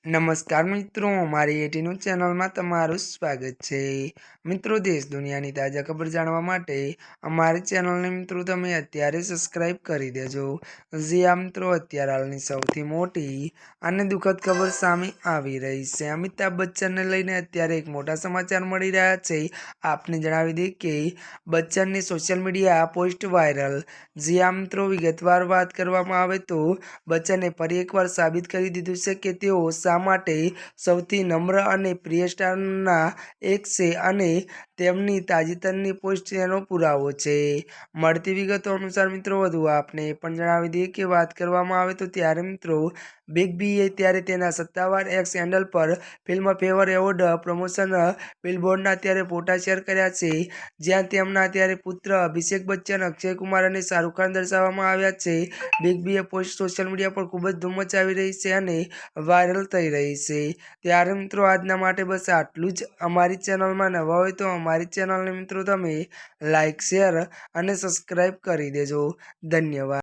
નમસ્કાર મિત્રો, મારી એટી ન્યૂઝ ચેનલમાં તમારું સ્વાગત છે। મિત્રો, દેશ દુનિયાની તાજા ખબર જાણવા માટે અમારી ચેનલને મિત્રો તમે અત્યારે સબસ્ક્રાઇબ કરી દેજો। જી મિત્રો, અત્યારે હાલની સૌથી મોટી અને દુઃખદ ખબર સામે આવી રહી છે। અમિતાભ બચ્ચનને લઈને અત્યારે એક મોટા સમાચાર મળી રહ્યા છે। આપને જણાવી દઈએ કે બચ્ચનની સોશિયલ મીડિયા પોસ્ટ વાયરલ। જી મિત્રો, વિગતવાર વાત કરવામાં આવે તો બચ્ચને ફરી એકવાર સાબિત કરી દીધું છે કે તેઓ શા માટે સૌથી નમ્ર અને પ્રિય સ્ટારના એક છે અને તેમની તાજેતરની પોસ્ટ તેનો પુરાવો છે। મળતી વિગતો અનુસાર મિત્રો વધુ આપને પણ જણાવી દઈએ કે વાત કરવામાં આવે તો ત્યારે મિત્રો બિગ બીએ ત્યારે તેના સત્તાવાર એક્સ હેન્ડલ પર ફિલ્મ ફેવર એવોર્ડ પ્રમોશન બિલબોર્ડના અત્યારે ફોટા શેર કર્યા છે, જ્યાં તેમના અત્યારે પુત્ર અભિષેક બચ્ચન, અક્ષય કુમાર અને શાહરુખ ખાન દર્શાવવામાં આવ્યા છે। Big BA post social media પર ખૂબ જ ધૂમ મચાવી રહી છે અને વાયરલ થઈ રહી છે। ત્યારે મિત્રો આજના માટે બસ આટલું જ। અમારી ચેનલમાં નવા હોય તો અમારી ચેનલને મિત્રો તમે લાઇક, શેર અને સબસ્ક્રાઈબ કરી દેજો। ધન્યવાદ।